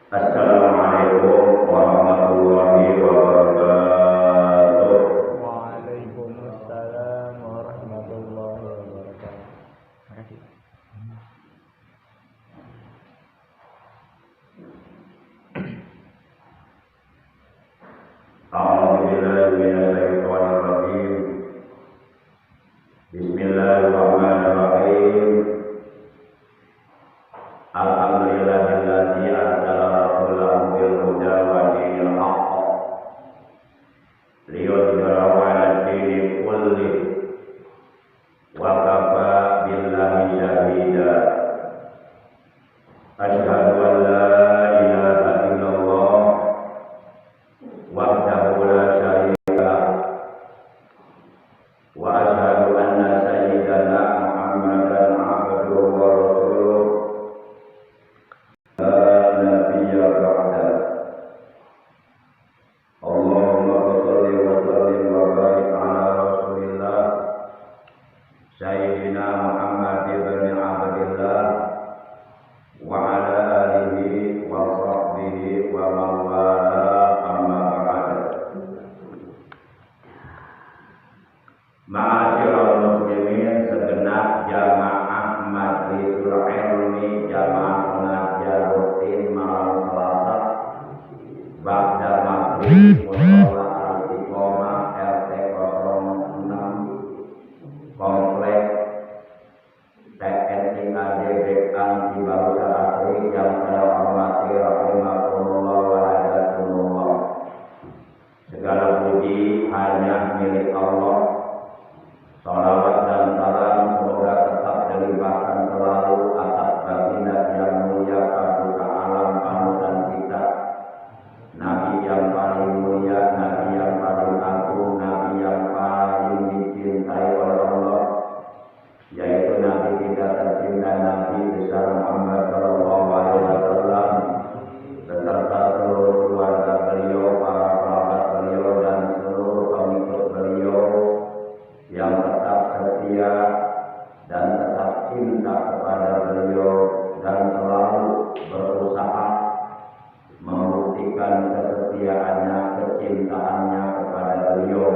Assalamualaikum warahmatullahi wabarakatuh. Waalaikumsalam warahmatullahi wabarakatuh. Makasih. A'udzubillahi minasyaitonir rajim. Bismillahirrahmanirrahim. Alhamdulillahilladzi arsala rasulahu bil huda wa dinil haqq liyudhhirahu 'ala dini kulli wa kafa billahi shahida. Asyhadu an la ilaha illallah wahdahu la syarika lah wa asyhadu anna sayyidana Muhammadan 'abduhu wa rasuluh la nabiyya ba'da. Allahumma shalli wa sallim wa barik ala rasulillah sayyidina Muhammad ibn Abdillah wa ala alihi wa sahbihi wa man wala amma ba'd. Ma'asyiral muslimin, segenap jamaah majlisul ilmi, jamaah pengajian rutin malam Selasa ba'da maghrib mushola Al-Istiqomah RT 06 Komplek TNI AD Bekan di Barusa Asri yang saya hormati rahimakumullah wa hadakumullah. Segala puji hanya milik Allah. Salawat dan salam semoga tetap dilimpahkan selalu atas baginda yang mulia paduka alam panutan kita, Nabi yang paling mulia, Nabi yang paling agung, Nabi yang paling dicintai oleh Allah, yaitu Nabi kita tercinta, Nabi besar Muhammad Sallallahu Alaihi Wasallam, beserta seluruh keluarga beliau, para sahabat beliau, dan seluruh pengikut beliau yang tetap setia dan tetap cinta kepada beliau dan selalu berusaha membuktikan kesetiaannya, kecintaannya kepada beliau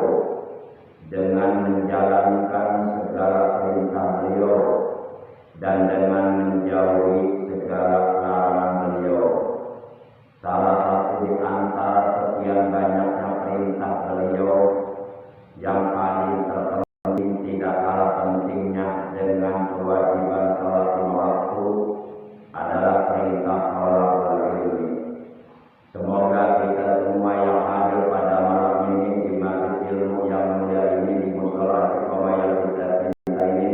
dengan menjalankan segala perintah beliau dan dengan menjauhi segala larangan beliau. Salah satu di antara sekian banyaknya perintah beliau yang paling terpenting, tidak kalah pentingnya dengan kewajiban salat lima waktu, adalah perintah thalabul ilmi. Semoga kita semua yang hadir pada malam ini di majelis ilmu yang mulia ini, di mushola Al-Istiqomah yang kita cinta ini,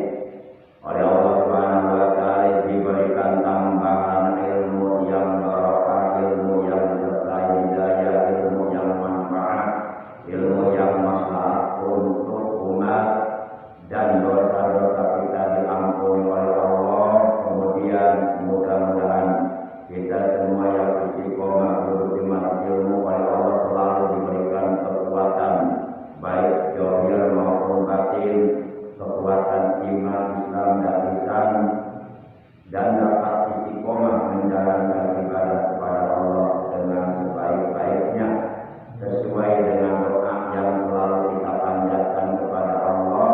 oleh Allah Subhanahu wa Ta'ala diberikan tambahan ilmu yang barokah, ilmu yang sertai hidayah, ilmu yang manfaat, ilmu yang maslahat untuk umat, dan dosa-dosa kita diampuni oleh Allah. Kemudian mudah-mudahan kita semua yang istiqomah duduk di majelis ilmu oleh Allah selalu diberikan kekuatan baik zahir maupun batin, kekuatan iman, Islam dan lisan, dan dapat istiqomah menjalankan ibadah kepada Allah dengan sebaik-baiknya sesuai dengan doa yang selalu kita panjatkan kepada Allah,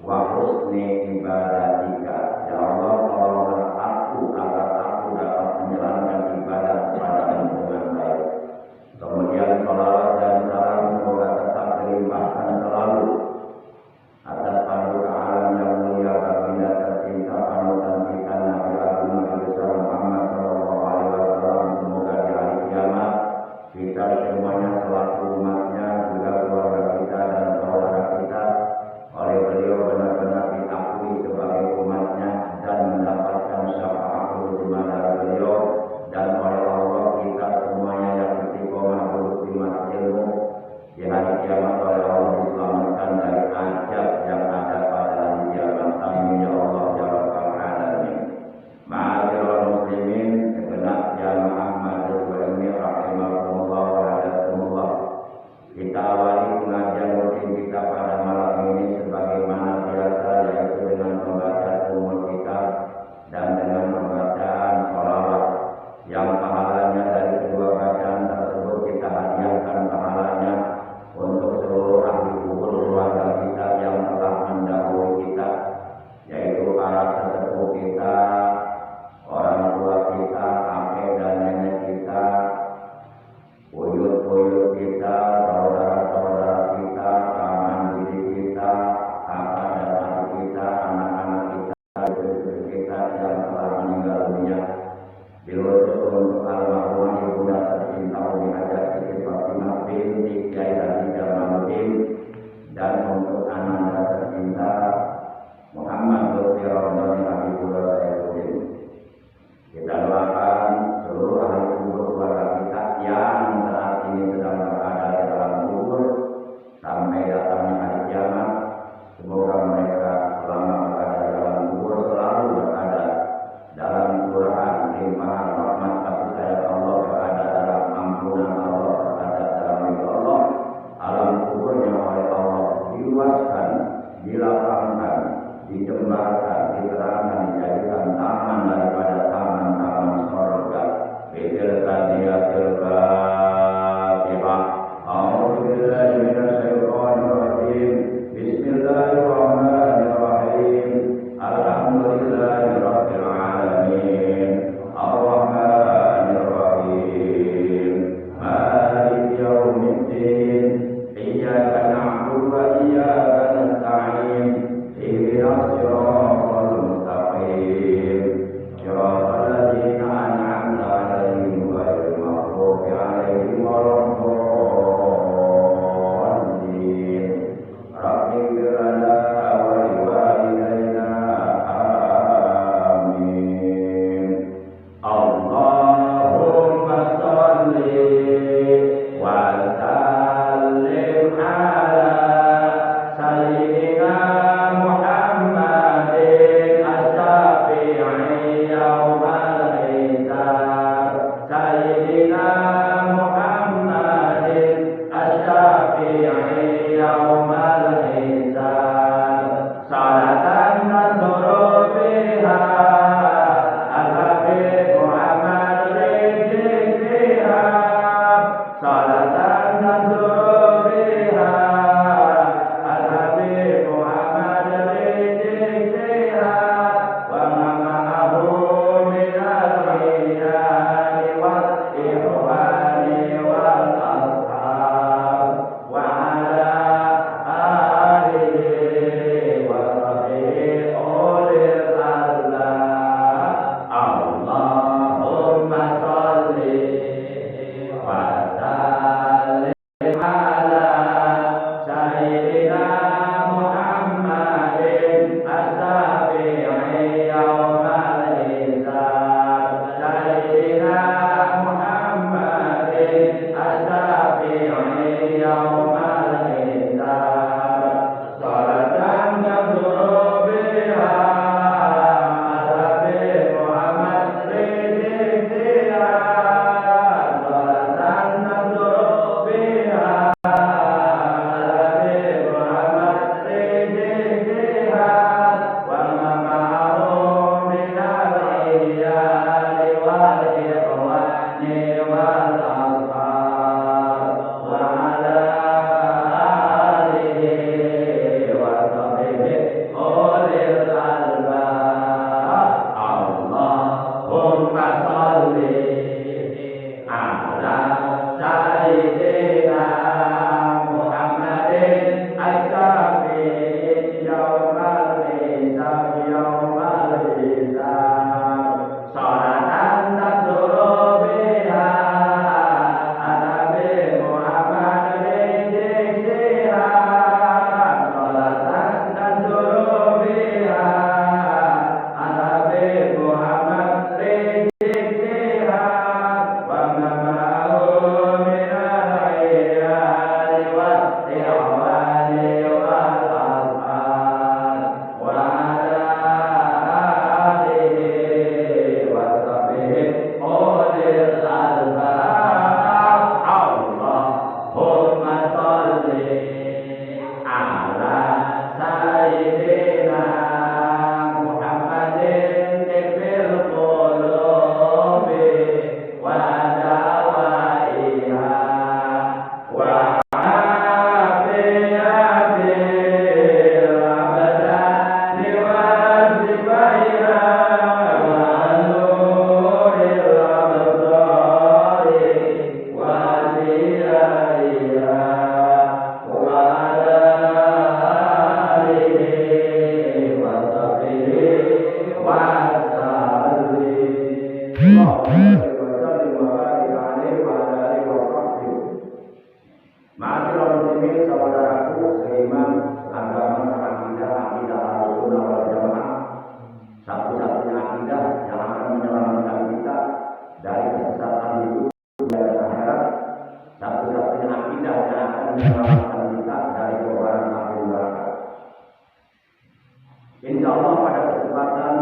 wa husni ibadatika. Ya Allah, tolonglah aku agar aku dapat menjalankan ibadah kepada-Mu dengan baik. Kemudian salawat dan salam semoga tetap dilimpahkan selalu atas paduka alam yang mulia, baginda tercinta panutan kita, Nabi Agung Nabi besar Muhammad Sallallahu Alaihi Wasallam. Semoga di hari kiamat kita semuanya selaku umatnya, juga keluarga kita dan saudara kita, oleh beliau benar-benar diakui sebagai umatnya dan mendapatkan syafaat uzma dari beliau, dan oleh Allah kita semuanya yang istiqomah duduk di majelis ilmu di hari kiamat oleh Allah diselamatkan dari azab yang ada pada hari kiamat. Amin ya Allah ya rabbal alamin. Ma'asyiral muslimin, segenap jamaah majlisul ilmi rahimakumullah wa hadakumullah. Kita awali pengajian rutin kita pada malam ini sebagaimana biasa, yaitu dengan membaca umul kitab dan dengan pembacaan sholawat Diutus untuk almarhumah ibunda tercinta Umi Hajah Siti Fatimah binti Kiai Haji Jamaluddin dan untuk ananda tercinta Muhammad Lutfi Ramdhani Habibullah Saifuddin. Kita doakan seluruh ahli kubur keluarga kita yang saat ini sedang berada di dalam kubur sampai datangnya hari kiamat. Semoga mereka selama berada di dalam kubur selalu berada dalam curahan limpahan rahmat kasih sayang Allah, berada dalam ampunan Allah, berada dalam ridho Allah. Alam kuburnya oleh Allah diluaskan, dilapangkan, dikembangkan, diterangkan, dijadikan taman daripada taman-taman surga. Bitilkan dia Fatihah. A'udzubillahi minasyaitonir rajim. Bismillahirrahmanirrahim. Sallallahu alaihi wasallam wa baraka alaihi wa ala alihi wa sahbihi. Ma'asyiral muslimin, saudaraku seiman agama akidah Ahlussunnah wal Jamaah, satu-satunya akidah yang akan menyelamatkan kita dari kesesatan hidup dan akhirat, satu-satunya akidah yang akan menyelamatkan kita dari kobaran api neraka. Insyaallah pada kesempatan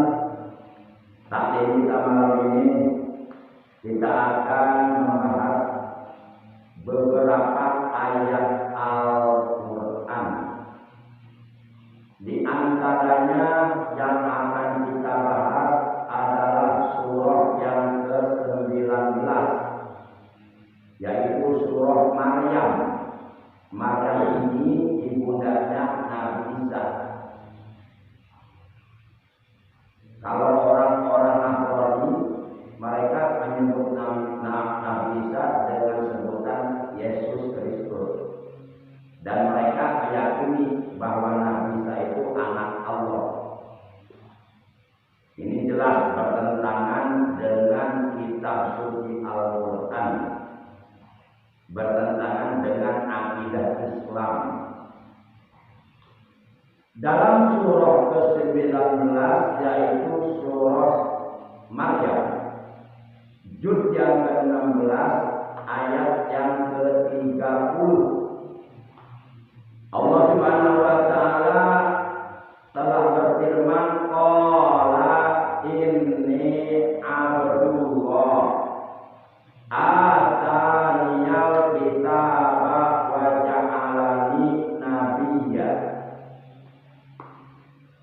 taklim kita malam ini kita akan membahas beberapa ayat Al-Quran. Di antaranya yang akan kita bahas adalah surah yang ke-19, yaitu surah Maryam. Maryam ini ibundanya Nabi Isa. Kalau orang-orang Nasrani, mereka menyebut Nabi Isa dengan sebutan Yesus Kristus, dan mereka meyakini bahwa Nabi Isa itu anak Allah. Ini jelas bertentangan dengan kitab suci Al-Quran, bertentangan dengan akidah Islam. Dalam surah ke-19, yaitu surah Maryam, juz yang ke-16 ayat yang ke-30, Allah Subhanahu wa taala telah berfirman, qala inni abdullah ataniyal kitaba wa ja'alani nabiyya.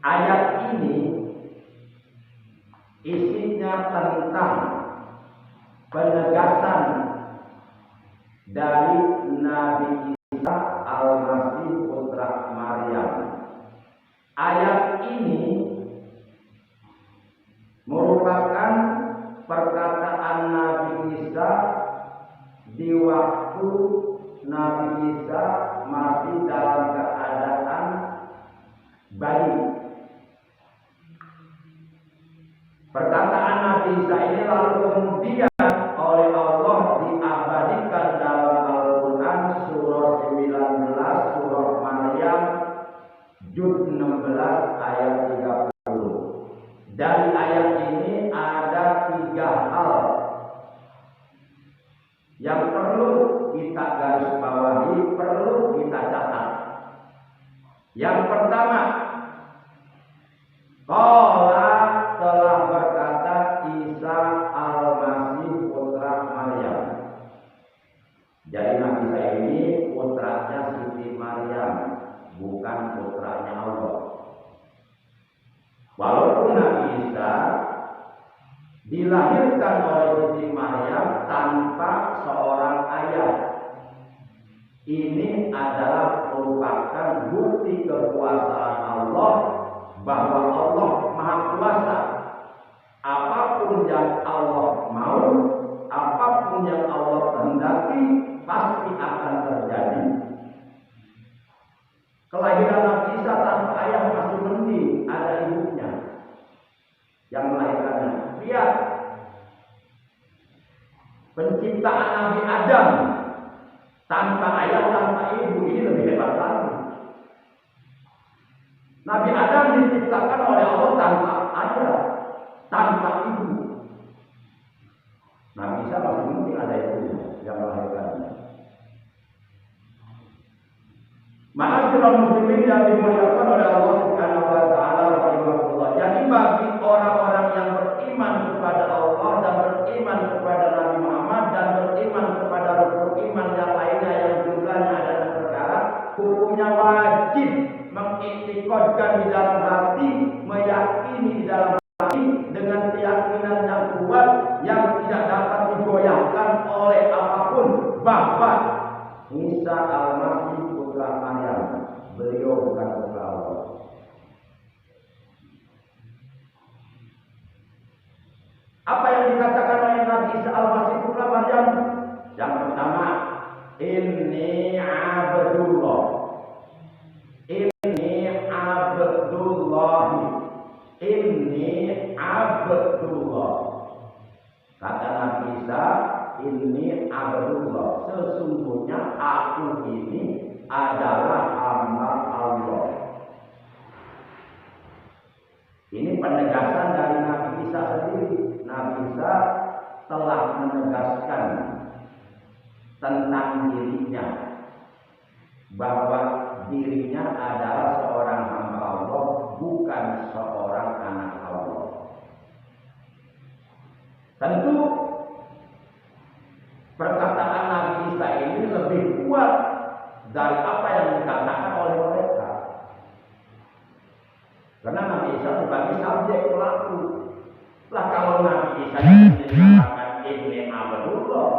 Ayat ini isinya tentang penegasan dari Nabi Isa Al-Masih putra Maryam. Ayat ini merupakan perkataan Nabi Isa di waktu Nabi Isa masih dalam keadaan bayi. Perkataan Nabi Isa ini lalu kemudian oleh Allah diabadikan dalam Al-Quran surah 19, surah Maryam, juz 16 ayat 30. Dari ayat ini ada 3 hal yang perlu kita garis bawahi, perlu kita catat. Yang pertama, qala telah berkata Isa Al-Masih putra Maryam. Jadi Nabi Isa ini putranya Siti Maryam, bukan putranya Allah. Walaupun Nabi Isa dilahirkan oleh Siti Maryam tanpa seorang ayah, ini adalah merupakan bukti kekuasaan Allah, bahwa Allah Maha Kuasa. Apapun yang Allah mau, apapun yang Allah kehendaki, pasti akan terjadi. Kelahiran Nabi Isa tanpa ayah masih mending, ada ibunya yang melahirkannya. Lihat penciptaan Nabi Adam tanpa ayah, tanpa ibu, ini lebih hebat lagi. Nabi Adam diciptakan oleh Allah tanpa ayah, tanpa ibu. Nabi Isa masih mungkin ada ibunya yang melahirkannya. Ma'asyiral muslimin yang dimuliakan oleh Allah Subhanahu wa taala rahimahullah. Jadi bagi orang-orang yang beriman kepada Allah dan beriman kepada Nabi Muhammad dan beriman kepada rukun iman yang lainnya yang jumlahnya ada 6 perkara, hukumnya wajib mengiktikadkan di dalam hati, meyakini di dalam hati dengan keyakinan yang kuat yang tidak dapat digoyahkan oleh apapun, bahwa Isa Al-Masih putra Maryam, beliau bukan putra Allah. Apa yang dikatakan oleh Nabi Isa Al-Masih putra Maryam? Yang pertama, inni abdullah. Inni abdullah. Inni abdullah. Kata Nabi Isa, ini Abdullah, sesungguhnya aku ini adalah hamba Allah. Ini penegasan dari Nabi Isa sendiri. Nabi Isa telah menegaskan tentang dirinya bahwa dirinya adalah seorang hamba Allah, bukan seorang anak Allah. Tentu perkataan Nabi Isa ini lebih kuat dari apa yang dikatakan oleh mereka. Karena Nabi Isa sebagai subjek pelaku. Lah kalau Nabi Isa sendiri mengatakan ini Abdullah,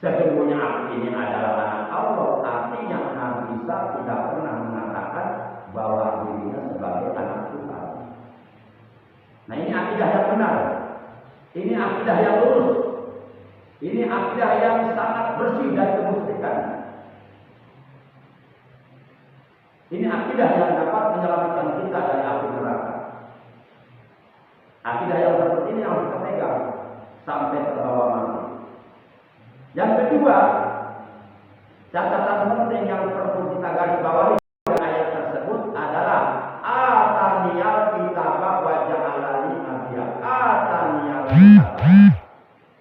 sesungguhnya aku ini adalah anak Allah, artinya Nabi Isa tidak pernah mengatakan bahwa dirinya sebagai anak Tuhan. Nah, ini akidah yang benar. Ini akidah yang lurus. Ini akidah yang sangat bersih dari kemusyrikan. Ini akidah yang dapat menyelamatkan kita dari api neraka. Akidah yang seperti ini harus kita pegang sampai terbawa mati. Yang kedua, catatan penting yang perlu kita garis bawahi dari ayat tersebut adalah ataniyal kitaba wa ja'alani nabiyya. Ataniyal kitaba.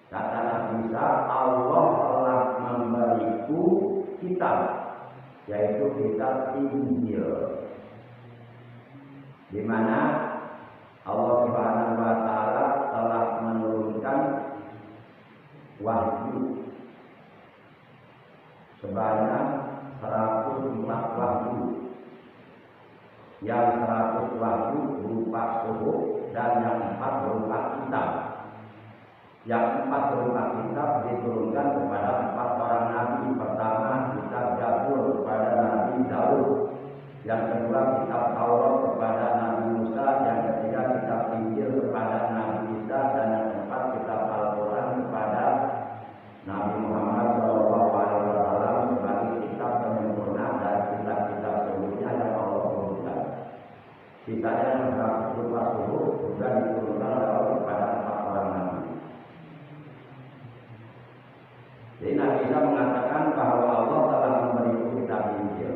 Kata Nabi Isa, Allah telah memberiku kitab, yaitu kitab Injil, di mana Allah Subhanahu wa taala telah menurunkan wahyu sebanyak 104 wahyu. Yang 100 wahyu berupa suhuf dan yang 4 berupa kitab. Yang 4 berupa kitab diturunkan kepada 4 orang nabi. Pertama, kitab Zabur kepada Nabi Daud. Yang kedua, kitab Taurat kepada Nabi Musa. Yang ketiga, kitab Injil kepada Nabi Isa. Dan yang keempat, kitab Al-Quran kepada Nabi Muhammad SAW sebagai kitab penyempurna dari kitab-kitab sebelumnya yang Allah turunkan. Sisanya yang 100 berupa suhuf juga diturunkan kepada 4 orang nabi. Jadi Nabi Isa mengatakan bahwa Allah telah memberiku kitab Injil.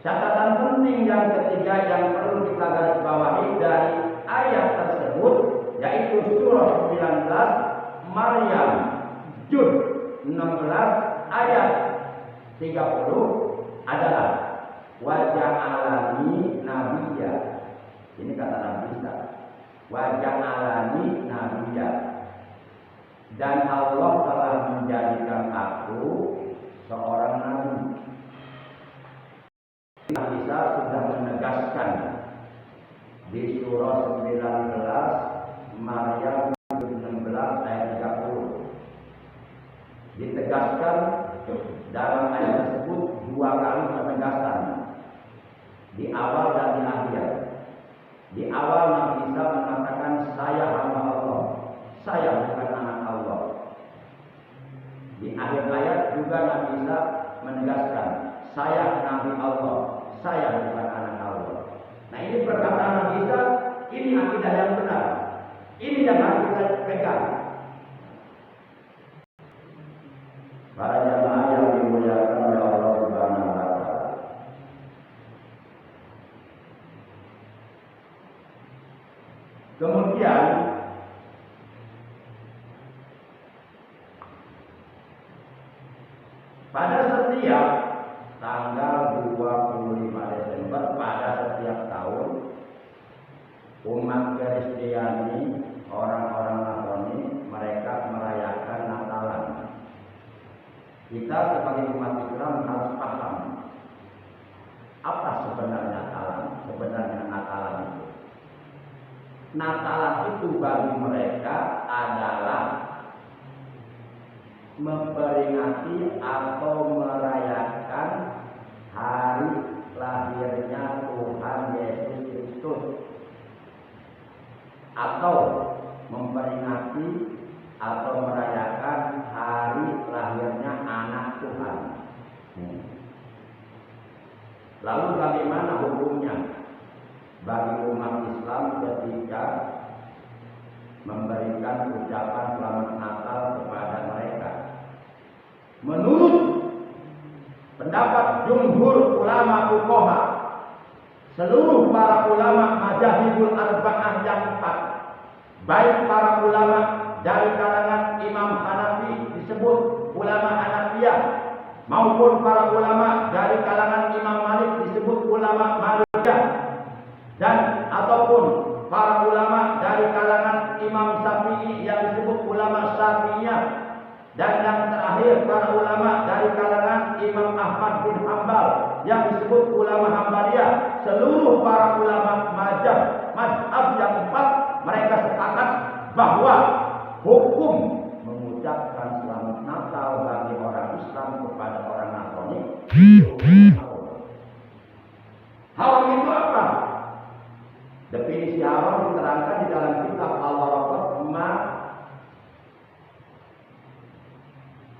Catatan penting yang ketiga yang perlu kita garis bawahi dari ayat tersebut, yaitu surah 19 Maryam juz 16 ayat 30 adalah wajah alani nabiyya. Ini kata Nabi Isa, wajah alani nabiyya, dan Allah telah menjadikan aku seorang nabi. Nabi Isa sudah menegaskan di surah 19 Maryam 16 ayat 30. Ditegaskan dalam ayat tersebut 2 kali penegasan, di awal dan di akhir. Di awal Nabi Isa mengatakan saya hamba Allah, saya bukan anak Allah. Di akhir ayat juga Nabi Isa menegaskan saya Nabi Allah, saya bukan anak Allah. Nah, ini perkataan Nabi Isa, ini akidah yang benar. Ini yang harus kita pegang. Para jamaah yang dimuliakan oleh Allah Subhanahu wa taala. Kemudian pada setiap tanggal 25 Desember pada setiap tahun, umat Kristiani, orang-orang Nasrani, mereka merayakan Natalan. Kita sebagai umat Islam harus paham apa sebenarnya Natalan. Sebenarnya Natalan itu, Natalan itu bagi mereka adalah memperingati atau merayakan hari lahirnya Tuhan Yesus Kristus, atau memperingati atau merayakan hari lahirnya anak Tuhan. Lalu bagaimana hukumnya bagi umat Islam ketika memberikan ucapan selamat Natal kepada mereka. Menurut pendapat jumhur ulama fuqaha, seluruh para ulama mazhabul arba'ah yang empat, baik para ulama dari kalangan Imam Hanafi disebut ulama Hanafiyah, maupun para ulama dari kalangan Imam Malik disebut ulama Malikiyah, dan ataupun para ulama dari kalangan Imam Syafi'i yang disebut ulama Syafi'iyah, dan yang terakhir para ulama dari kalangan Imam Ahmad bin Hambal yang disebut ulama Hambaliyah. Seluruh para ulama mazhab yang empat, mereka sepakat bahwa hukum mengucapkan selamat Natal bagi orang Islam kepada orang Nasrani haram. Itu apa? Definisi haram diterangkan di dalam kitab Al-Rahmah,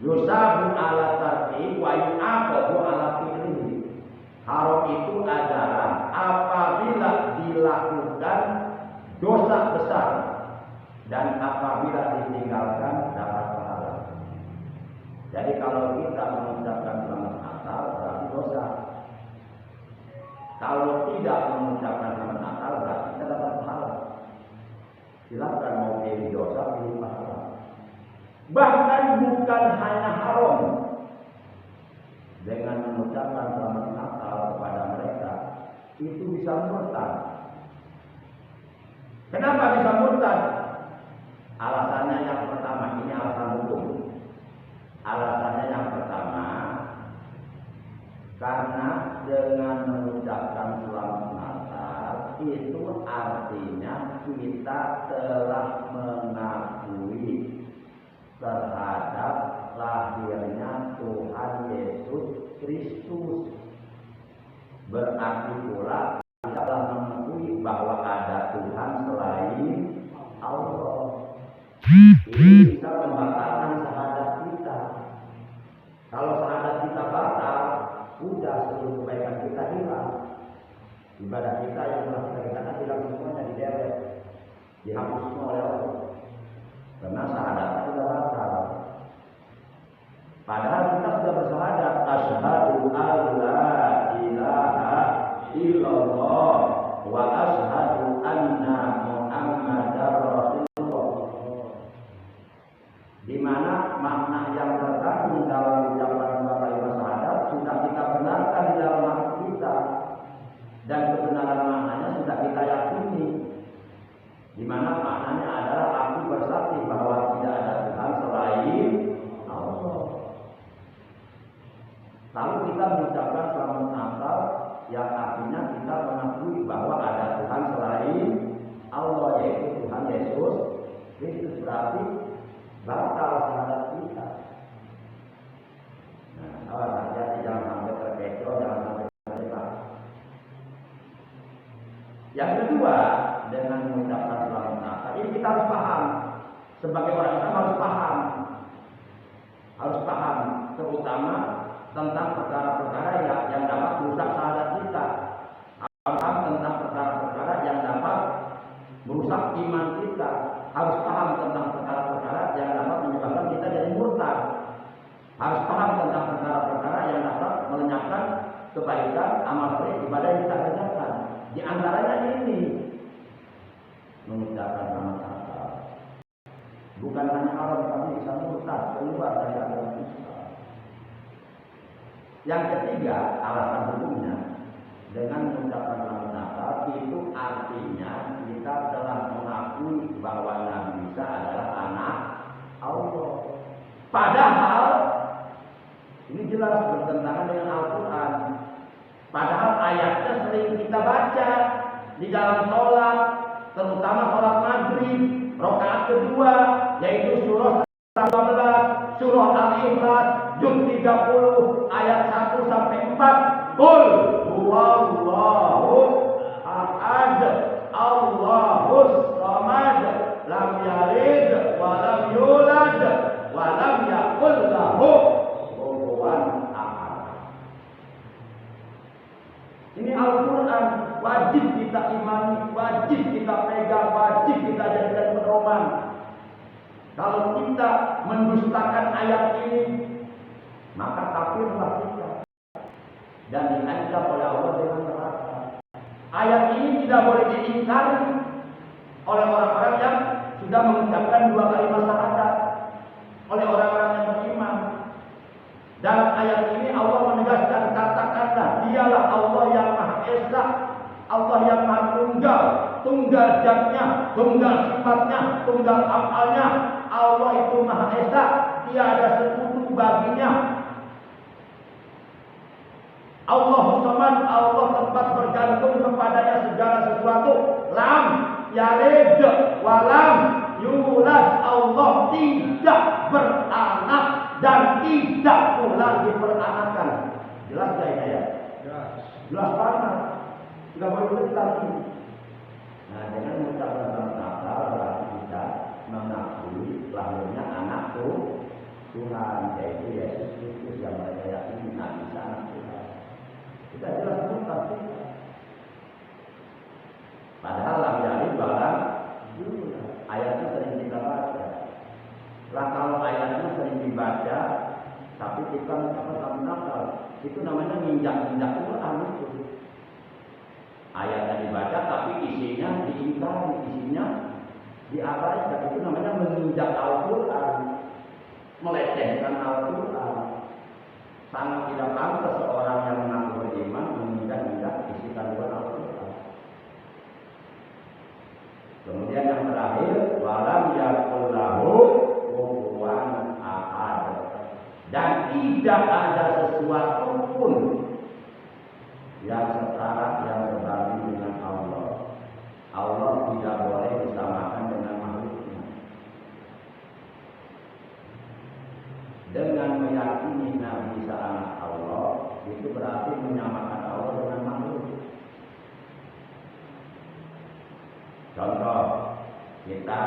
yusabu ala tarki wa yu'aqabu ala fi'lihi. Haram itu adalah apabila dilakukan dosa besar dan apabila ditinggalkan dapat pahala. Jadi kalau kita mengucapkan selamat Natal berarti dosa. Kalau tidak mengucapkan selamat Natal berarti kita dapat pahala. Silakan mau pilih dosa, pilih pahala. Bahkan bukan hanya haram, dengan mengucapkan selamat Natal kepada mereka itu bisa murtad. Kenapa bisa murtad? Alasannya yang pertama, ini alasan hukum. Alasannya yang pertama, karena dengan mengucapkan selamat Natal itu artinya kita telah mengakui terhadap lahirnya Tuhan Yesus Kristus. Berarti pula kita telah mengakui bahwa ada Tuhan selain Allah. Ini bisa membatalkan syahadat kita. Kalau syahadat kita batal, udah seluruh kebaikan kita hilang. Ibadah kita yang telah kita kerjakan hilang semuanya, dideret, dihapus semua oleh Allah. Karena syahadat sudah batal. Padahal kita sudah bersyahadat, asyhadu alla ilaha illallah wa asyhadu anna Muhammadar Rasulullah. Di mana makna yang terkandung dalam ucapan kalimat syahadat sudah kita benarkan di dalam hati kita, dan kebenaran maknanya sudah kita yakini. Di mana maknanya adalah aku bersaksi bahwa tidak ada Tuhan selain Allah. Lalu kita mengucapkan selamat Natal yang artinya kita mengakui bahwa ada Tuhan selain Allah, yaitu Tuhan Yesus Kristus. Berarti batal syahadat kita. Nah, awas hati-hati, jangan sampai terkecoh, jangan sampai terjebak. Yang kedua, dengan mengucapkan selamat Natal ini kita harus paham. Sebagai orang Islam harus paham, terutama tentang perkara-perkara yang dapat merusak syahadat kita. Harus paham tentang perkara-perkara yang dapat merusak iman kita. Harus paham tentang perkara-perkara yang dapat menyebabkan kita jadi murtad. Harus paham tentang perkara-perkara yang dapat melenyapkan kebaikan amal soleh ibadah yang kita kerjakan. Di antaranya ini mengucapkan nama Natal bukan hanya haram, tapi bisa murtad, keluar dari agama Islam. Yang ketiga, alasan hukumnya, dengan mengucapkan nama Natal itu artinya kita telah mengakui bahwa Nabi Isa adalah anak Allah. Padahal ini jelas bertentangan dengan Al-Quran. Padahal ayatnya sering kita baca di dalam sholat, terutama sholat maghrib, rakaat kedua, yaitu surah 12, surah Al-Ikhlas, juz 30, ayat 1 sampai 4. Qul huwallahu ahad, Allahus samad, lam yalid wa lam yulad wa lam yakul lahu kufuwan ahad. Ini Al-Quran, wajib kita imani, wajib kita pegang, wajib kita jadikan pedoman. Kalau kita mendustakan ayat ini, maka kafirlah kita dan diancam oleh Allah dengan neraka. Ayat ini tidak boleh diingkari oleh orang-orang yang sudah mengucapkan 2 kalimat syahadat, oleh orang-orang yang beriman. Dalam ayat ini Allah menegaskan kata-kata dialah Allah yang Maha Esa, Allah yang Maha Tunggal, tunggal zatnya, tunggal sifatnya, tunggal afalnya. Allah itu Maha Esa, tiada sekutu baginya. Allah Samad, Allah tempat bergantung kepadanya segala sesuatu. Lam yalid walam yulad, Allah tidak beranak dan tidak pula diperanakan. Jelas gak ini ya? Jelas banget. Tidak boleh begitu lagi. Nah, dengan mengucapkan Natal berarti kita mengakui lahirnya anak Tuhan, yaitu Yesus Kristus yang mereka yakini Nabi anak Tuhan. Kita jelas bukan kita. Padahal lam yalid walam yulad, ayatnya sering kita baca. Lah kalau ayatnya sering dibaca, tapi kita mengucapkan Natal, itu namanya nginjak-nginjak Quran itu. Ayatnya dibaca tapi isinya diingkari, isinya diabaikan. Itu namanya menginjak Al-Quran, melecehkan Al-Quran. Sangat tidak pantas seorang yang mengaku beriman menginjak-injak isi kandungan Al-Quran. Kemudian yang terakhir, walam yakul lahu kufuwan ahad, dan tidak ada sesuatu pun yang setara, yang sebanding dengan Allah. Allah tidak boleh disamakan dengan makhluknya. Dengan meyakini Nabi Isa anak Allah, itu berarti menyamakan Allah dengan makhluk. Contoh, kita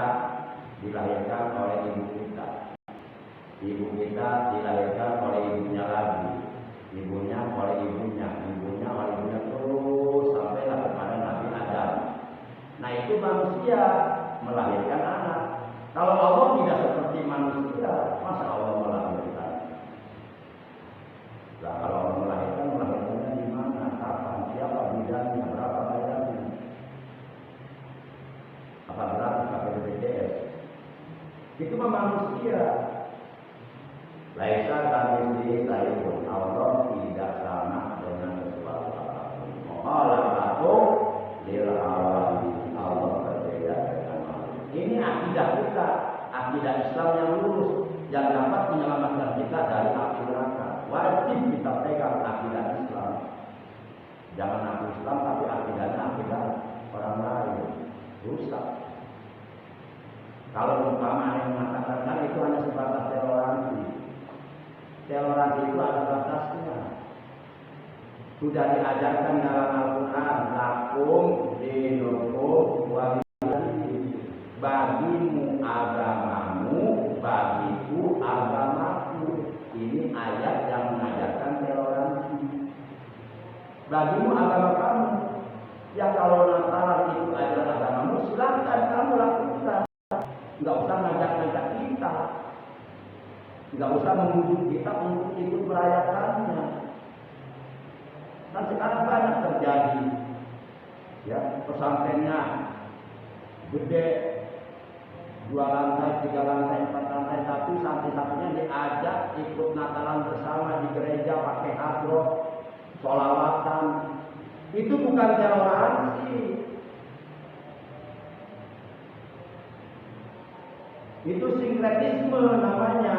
dilahirkan oleh ibu kita. Ibu kita dilahirkan oleh ibunya lagi, ibunya oleh ibunya, ibunya oleh ibunya, terus sampailah kepada Nabi Adam. Nah, itu manusia melahirkan anak. Kalau Allah tidak seperti manusia, masa Allah melahirkan? Nah, kalau Allah melahirkannya di mana, kapan, siapa bidangnya, berapa bayarnya? Apa berarti pakai BPJS? Itu manusia. Laisa kamitslihi syai'un, Allah tidak sama dengan sesuatu apapun. Khalaqahu lil awali, Allah berbeda dengan makhluk. Ini akidah kita, akidah Islam yang lurus, yang dapat menyelamatkan kita dari api neraka. Wajib kita pegang akidah Islam. Jangan aku Islam tapi akidahnya akidah orang lain, rusak. Kalau umpama yang mengatakan itu hanya sebatas toleransi. Toleransi itu ada batasnya. Sudah diajarkan dalam Al-Quran, lakum dinukum waliyadin, bagimu agamamu, bagiku agamaku. Ini ayat yang mengajarkan toleransi. Bagimu agama kamu. Ya kalau Natal itu adalah agamamu, silakan kamu lakukan. Enggak usah ngajak-ngajak kita. Enggak usah membujuk kita untuk ikut merayakannya. Dan sekarang banyak terjadi. Ya, pesantrennya gede, 2 lantai, 3 lantai, 4 lantai, tapi santri-santrinya diajak ikut Natalan bersama di gereja pakai hadroh, sholawatan. Itu bukan toleransi. Itu sinkretisme namanya,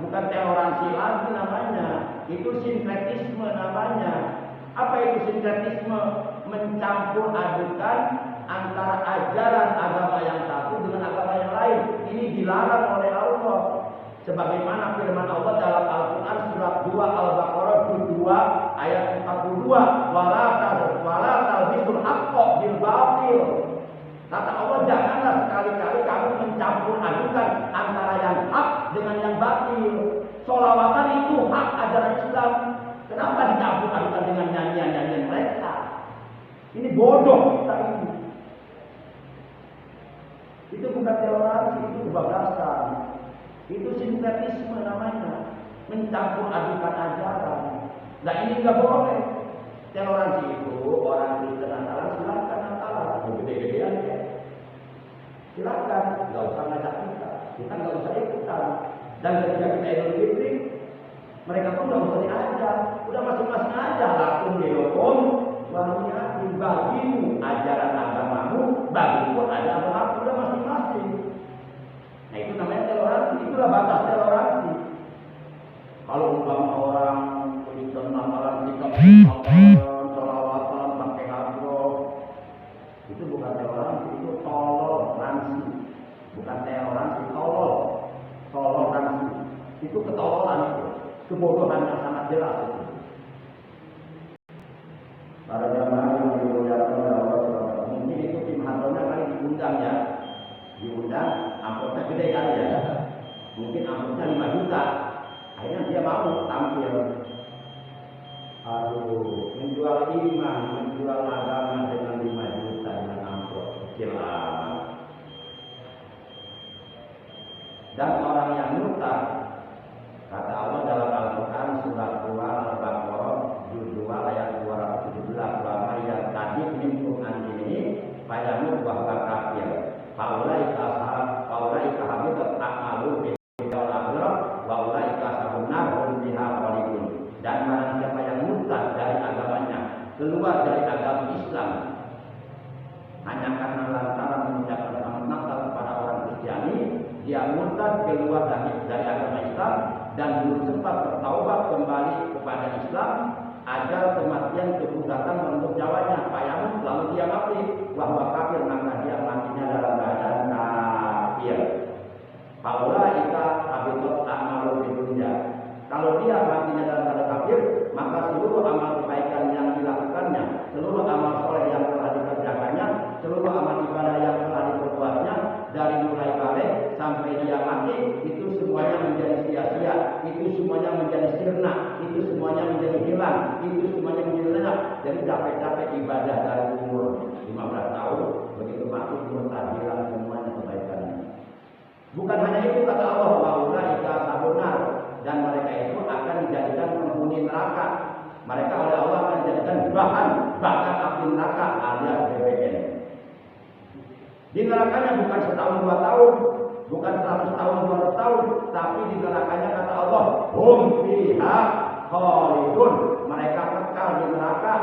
bukan toleransi lagi namanya. Itu sinkretisme namanya. Apa itu sinkretisme? Mencampur adukan antara ajaran agama yang satu dengan agama yang lain. Ini dilarang oleh Allah. Sebagaimana firman Allah dalam Al-Quran surat 2 Al-Baqarah 2 ayat 42, wala talbisul haqqo bil batil. Kata Allah, janganlah sekali-kali kamu mencampur adukan antara yang hak dengan yang batil. Sholawatan itu hak ajaran Islam. Kenapa dicampur adukan dengan nyanyian-nyanyian mereka? Ini bodoh kita ini. Itu bukan toleransi, itu kebablasan. sinkretisme namanya, mencampur adukan ajaran. Nah ini nggak boleh. Toleransi itu orang Kristen Natalan silakan Natalan, gede-gedean ya. Silakan, nggak usah ngajak kita nggak usah ikutan. Dan ketika kita Idul Fitri, mereka pun nggak usah diajak, udah masing-masing aja lakum dilokom, waliyatin bagimu ajaran agamamu, bagiku ada agamaku, udah masing-masing. Nah itu namanya toleransi, itulah batas toleransi. Kalau umpama orang Kristen Natalan sikap sholawatan pakai hadroh, itu bukan toleransi, itu toleransi, bukan toleransi, toleransi, itu ketololan itu, kebodohan yang sangat jelas itu. Para jamaah yang dimuliakan oleh Allah SWT, mungkin itu tim hadrohnya kali diundang ya, amplopnya gede kali ya, mungkin amplopnya 5 juta. Akhirnya dia mau tampil. Aduh, menjual iman, menjual agama dengan 5 juta dengan amplop kecil amat. Dan orang yang murtad, kata Allah dalam Al-Quran surat 2 Al-Baqarah juz 2 ayat 217, wa may yartadid minkum an dinihi fayamut wa huwa kafir faulaika habitat a'maluhum fil akhirah wa ulaika ashabun nar hum fiha khalidun. Dan barang siapa yang murtad dari agamanya, keluar dari agama Islam hanya karena lantaran mengucapkan selamat Natal kepada orang Kristiani, dia murtad keluar dari agama Islam dan belum sempat bertaubat kembali kepada Islam, ajar kematian keburu datang menuntut nyawanya, payahmu lalu dia mati, wahwa kafir, maka dia matinya dalam keadaan kafir. Faulaika habitat a'maluhum fid dunya. Kalau dia matinya dalam keadaan kafir, maka seluruh amal kebaikan yang dilakukannya, seluruh amal soleh yang telah dikerjakannya, seluruh amal ibadah yang telah diperbuatnya, dari mulai balik sampai dia mati, itu semuanya menjadi sia-sia, itu semuanya menjadi sirna, itu semuanya menjadi hilang, itu semuanya menjadi lenyap. Jadi capek-capek ibadah dari umur 15 tahun, begitu mati murtad, hilang semuanya kebaikannya. Bukan hanya itu, kata Allah, waulaika ashabun nar, dan mereka itu akan dijadikan penghuni neraka. Mereka oleh Allah akan dijadikan bahan bakar api neraka alias BBM. Di nerakanya bukan setahun 2 tahun, bukan 100 tahun 200 tahun, tapi di nerakanya kata Allah, hum fiha khalidun. Mereka kekal di neraka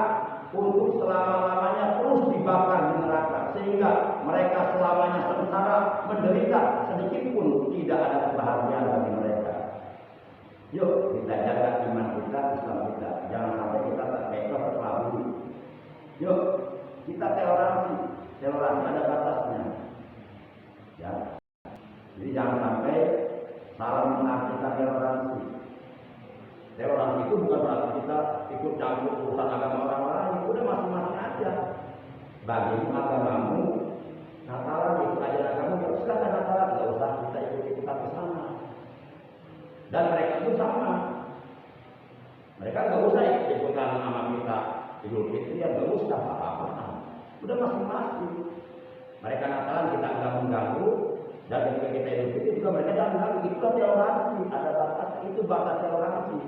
untuk selama-lamanya, terus dibakar di neraka, sehingga mereka selamanya sengsara, menderita, sedikit pun tidak ada kebahagiaan bagi mereka. Yuk kita jaga iman kita, Islam kita, jangan sampai kita terpecah terkelabui. Yuk kita toleransi ada batasnya. Ya. Jadi jangan sampai salah mengartikan toleransi. Toleransi itu bukan berarti kita ikut campur urusan agama orang lain. Udah masing-masing aja. Bagimu agamamu, Natalan itu ajaran agamamu, silakan Natalan, nggak usah kita ikut-ikutan ke sana. Dan mereka itu sama. Mereka nggak usah ikut-ikutan sama kita Idul Fitri, nggak usah apa-apa. Udah masing-masing. Mereka Natalan kita nggak mengganggu, dan ketika kita Idul Fitri juga mereka jangan mengganggu. Itulah toleransi. Ada batas, itu batas toleransi.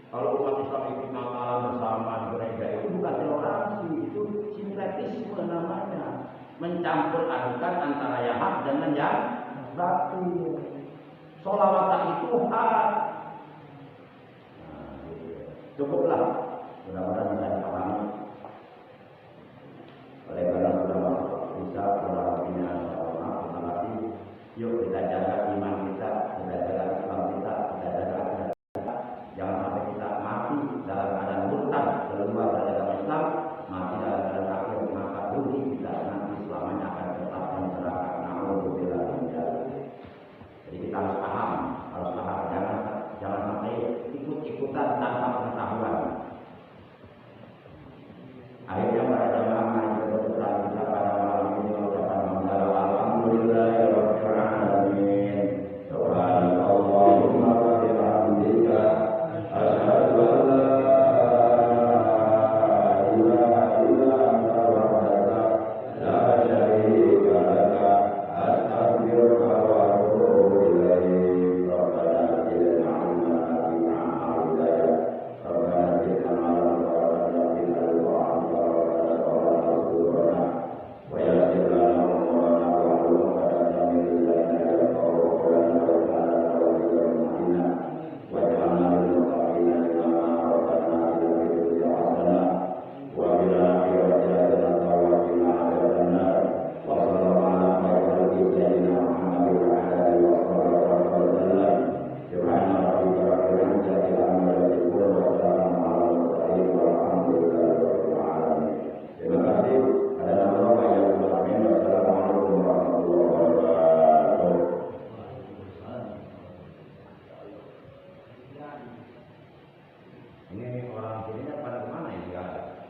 Kalau umat Islam ikut Natalan bersama di gereja, itu bukan toleransi, itu sinkretisme namanya. Mencampur adukan antara yang hak dengan yang batil. Sholawatan itu hak. Cukuplah. Mudah-mudahan bisa dipahami. Oleh karena sudah masuk bisa kurangnya Allah. Terima kasih. Yuk kita jaga iman kita, kita jaga Islam kita, kita jaga agama kita. Jangan sampai kita mati dalam keadaan murtad, keluar dari agama Islam, mati dalam keadaan kafir, maka rugi kita nanti selamanya akan tetap di neraka. Na'udzubillah min dzalik. Jadi kita harus paham, jangan sampai ikut-ikutan tanpa pengetahuan. Akhirnya para jamaah yang berputar kita pada malam ini mengucapkan hamdalah alhamdulillahirabbil alamin. Subhanallahumma wa bihamdika asyhadu an la ilaha illa anta wahdaka la syarika laka astaghfiruka wa atubu ilaik. Rabbana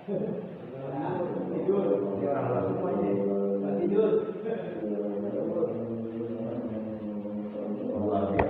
Ini orang luar semua ini. Tidur.